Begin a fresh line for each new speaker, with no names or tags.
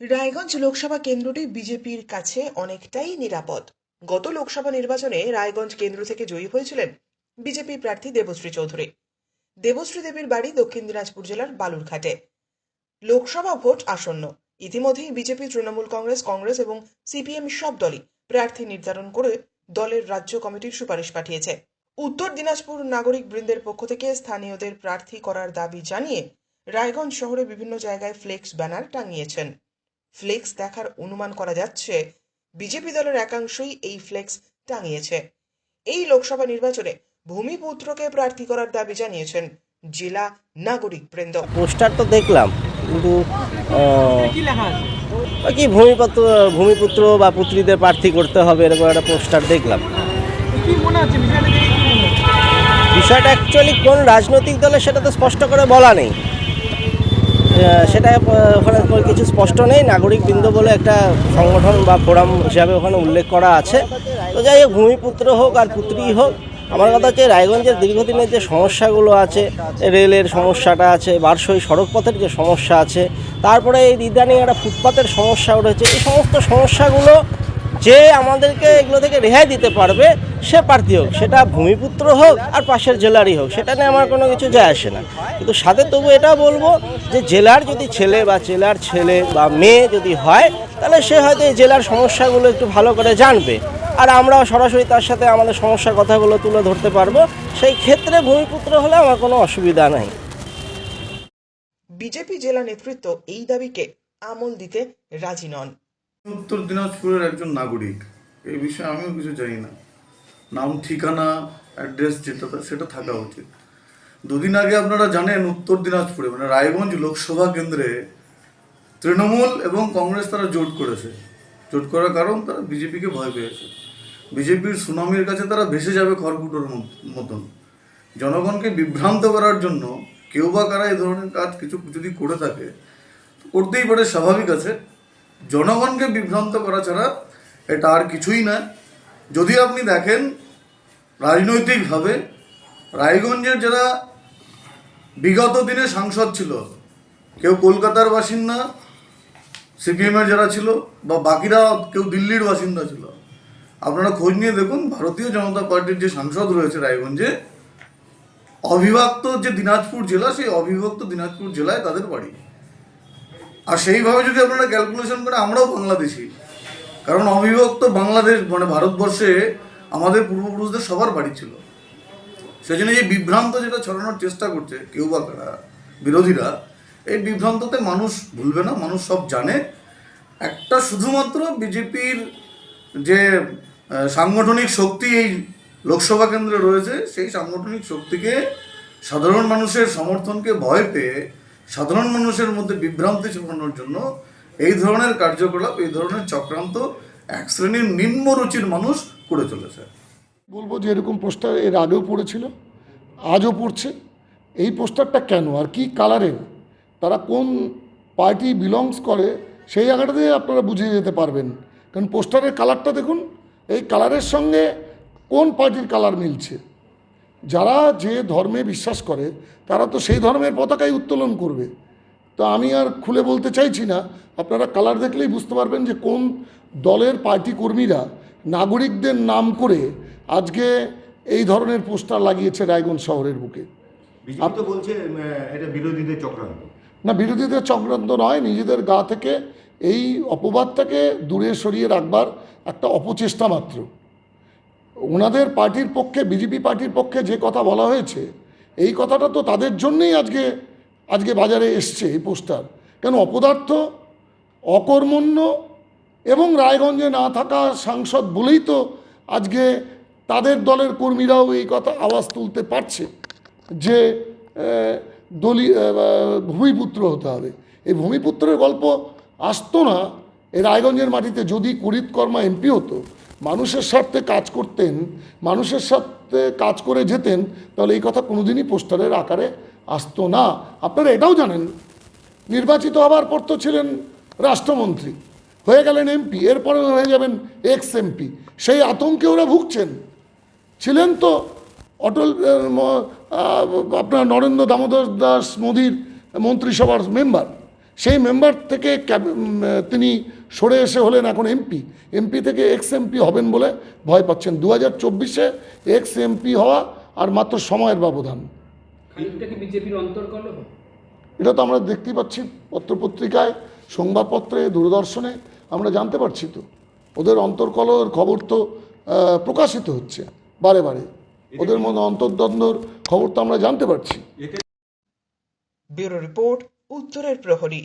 রায়গঞ্জ লোকসভা কেন্দ্রটি বিজেপির কাছে অনেকটাই নিরাপদ। গত লোকসভা নির্বাচনে রায়গঞ্জ কেন্দ্র থেকে জয়ী হয়েছিলেন বিজেপি প্রার্থী দেবশ্রী চৌধুরী। দেবশ্রী দেবীর বাড়ি দক্ষিণ দিনাজপুর জেলার বালুরঘাটে। লোকসভা ভোট আসন্ন। ইতিমধ্যেই বিজেপি, তৃণমূল কংগ্রেস এবং সিপিএম সব দলই প্রার্থী নির্ধারণ করে দলের রাজ্য কমিটির সুপারিশ পাঠিয়েছে। উত্তর দিনাজপুর নাগরিক বৃন্দের পক্ষ থেকে স্থানীয়দের প্রার্থী করার দাবি জানিয়ে রায়গঞ্জ শহরে বিভিন্ন জায়গায় ফ্লেক্স ব্যানার টাঙিয়েছেন। ফ্লেক্স দেখার অনুমান করা যাচ্ছে বিজেপি দলের একাংশই এই ফ্লেক্স টাঙিয়েছে। এই লোকসভা নির্বাচনে ভূমিপুত্রকে প্রার্থী করার দাবি জানিয়েছেন জেলা নাগরিক বৃন্দ।
পোস্টার তো দেখলাম, কিন্তু
কি লেখা আছে?
কি ভূমিপুত্র বা পুত্রীদের প্রার্থী করতে হবে এরকম একটা পোস্টার দেখলাম।
কি মনে হচ্ছে বিষয়টা দেখে? কি মনে হচ্ছে?
বিষয়টা অ্যাকচুয়ালি কোন রাজনৈতিক দলের সেটা তো স্পষ্ট করে বলা নেই, সেটা ওখানে কিছু স্পষ্ট নেই। নাগরিক বৃন্দ বলে একটা সংগঠন বা ফোরাম হিসাবে ওখানে উল্লেখ করা আছে। তো যাই হোক, ভূমিপুত্র হোক আর পুত্রী হোক, আমার কথা হচ্ছে রায়গঞ্জের দীর্ঘদিনের যে সমস্যাগুলো আছে, রেলের সমস্যাটা আছে, বারসই সড়কপথের যে সমস্যা আছে, তারপরে এই ইদানিং একটা ফুটপাতের সমস্যা উঠেছে, এই সমস্ত সমস্যাগুলো যে আমাদেরকে এগুলো থেকে রেহাই দিতে পারবে সে প্রার্থী হোক, সেটা ভূমিপুত্র হোক আর পাশের জেলারই হোক, সেটা নিয়ে আমার কোনো কিছু যায় আসে না। কিন্তু সাথে তবু এটা বলবো যে জেলার যদি ছেলে বা জেলার ছেলে বা মেয়ে যদি হয়, তাহলে সে হয়তো এই জেলার সমস্যাগুলো একটু ভালো করে জানবে, আর আমরাও সরাসরি তার সাথে আমাদের সমস্যার কথাগুলো তুলে ধরতে পারবো। সেই ক্ষেত্রে ভূমিপুত্র হলে আমার কোনো অসুবিধা নাই।
বিজেপি জেলা নেতৃত্ব এই দাবিকে আমল দিতে রাজি নন।
উত্তর দিনাজপুরের একজন নাগরিক, এই বিষয়ে আমিও কিছু জানি না। নাম, ঠিকানা, অ্যাড্রেস যেটা সেটা থাকা উচিত। দুদিন আগে আপনারা জানেন উত্তর দিনাজপুরে মানে রায়গঞ্জ লোকসভা কেন্দ্রে তৃণমূল এবং কংগ্রেস তারা জোট করেছে। জোট করার কারণ তারা বিজেপিকে ভয় পেয়েছে। বিজেপির সুনামির কাছে তারা ভেসে যাবে খড়কুটোর মতন। জনগণকে বিভ্রান্ত করার জন্য কেউ বা কারা এই ধরনের কাজ কিছু যদি করে থাকে, করতেই পারে, স্বাভাবিক আছে। জনগণকে বিভ্রান্ত করা ছাড়া এটা আর কিছুই না। যদি আপনি দেখেন রাজনৈতিকভাবে রায়গঞ্জের যারা বিগত দিনে সাংসদ ছিল, কেউ কলকাতার বাসিন্দা সিপিএমের যারা ছিল, বা বাকিরা কেউ দিল্লির বাসিন্দা ছিল, আপনারা খোঁজ নিয়ে দেখুন ভারতীয় জনতা পার্টির যে সাংসদ রয়েছে রায়গঞ্জে, অবিভক্ত যে দিনাজপুর জেলা, সেই অবিভক্ত দিনাজপুর জেলায় তাদের বাড়ি। আর সেইভাবে যদি আপনারা ক্যালকুলেশন করে, আমরাও বাংলাদেশি, কারণ অবিভক্ত বাংলাদেশ মানে ভারতবর্ষে আমাদের পূর্বপুরুষদের সবার বাড়ি ছিল। সেই জন্য এই বিভ্রান্ত যেটা ছড়ানোর চেষ্টা করছে কেউ বা কারা, বিরোধীরা, এই বিভ্রান্ততে মানুষ ভুলবে না, মানুষ সব জানে। একটা শুধুমাত্র বিজেপির যে সাংগঠনিক শক্তি এই লোকসভা কেন্দ্রে রয়েছে, সেই সাংগঠনিক শক্তিকে সাধারণ মানুষের সমর্থনকে ভয় পেয়ে সাধারণ মানুষের মধ্যে বিভ্রান্তি ছড়ানোর জন্য এই ধরনের কার্যকলাপ, এই ধরনের চক্রান্ত এক শ্রেণীর নিম্নরুচির মানুষ করে চলেছে।
বলবো যে এরকম পোস্টার এর আগেও পড়েছিল, আজও পড়ছে। এই পোস্টারটা কেন আর কি কালারের, তারা কোন পার্টি বিলংস করে, সেই জায়গাটাতে আপনারা বুঝে যেতে পারবেন। কারণ পোস্টারের কালারটা দেখুন, এই কালারের সঙ্গে কোন পার্টির কালার মিলছে। যারা যে ধর্মে বিশ্বাস করে তারা তো সেই ধর্মের পতাকাই উত্তোলন করবে। তো আমি আর খুলে বলতে চাইছি না, আপনারা কালার দেখলেই বুঝতে পারবেন যে কোন দলের পার্টি কর্মীরা নাগরিকদের নাম করে আজকে এই ধরনের পোস্টার লাগিয়েছে রায়গঞ্জ শহরের বুকে।
বিজেপি তো বলছে এটা বিরোধীদের চক্রান্ত।
না, বিরোধীদের চক্রান্ত নয়, নিজেদের গা থেকে এই অপবাদটাকে দূরে সরিয়ে রাখবার একটা অপচেষ্টা মাত্র। ওনাদের পার্টির পক্ষে, বিজেপি পার্টির পক্ষে যে কথা বলা হয়েছে, এই কথাটা তো তাদের জন্যেই আজকে বাজারে এসছে এই পোস্টার। কেন অপদার্থ, অকর্মণ্য এবং রায়গঞ্জে না থাকা সাংসদ বলেই তো আজকে তাদের দলের কর্মীরাও এই কথা আওয়াজ তুলতে পারছে যে ভূমিপুত্র হতে হবে। এই ভূমিপুত্রের গল্প আসতো না এই রায়গঞ্জের মাটিতে যদি করিতকর্মা এমপি হতো, মানুষের স্বার্থে কাজ করতেন, মানুষের সাথে কাজ করে যেতেন, তাহলে এই কথা কোনোদিনই পোস্টারের আকারে আসতো না। আপনারা এটাও জানেন, নির্বাচিত হবার পর তো ছিলেন রাষ্ট্রমন্ত্রী, হয়ে গেলেন এমপি, এরপরে হয়ে যাবেন এক্স এমপি। সেই আতঙ্কে ওরা ভুগছেন। ছিলেন তো অটল আপনার নরেন্দ্র দামোদর দাস মোদীর মন্ত্রিসভার মেম্বার, সেই মেম্বার থেকে তিনি সরে এসে হলেন এখন এমপি থেকে এক্স এমপি হবেন বলে ভয় পাচ্ছেন। 2024-এ এক্স এমপি হওয়া আর মাত্র সময়ের ব্যবধান।
খানিকটা কি বিজেপির অন্তর্কলহ?
এটা তো আমরা দেখতেই পাচ্ছি, পত্রপত্রিকায়, সংবাদপত্রে, দূরদর্শনে আমরা জানতে পারছি। তো ওদের অন্তর্কলহের খবর তো প্রকাশিত হচ্ছে বারে বারে, ওদের মধ্যে অন্তর্দ্বন্দ্বর খবর তো আমরা জানতে পারছি।
ব্যুরো রিপোর্ট, উত্তরের প্রহরী।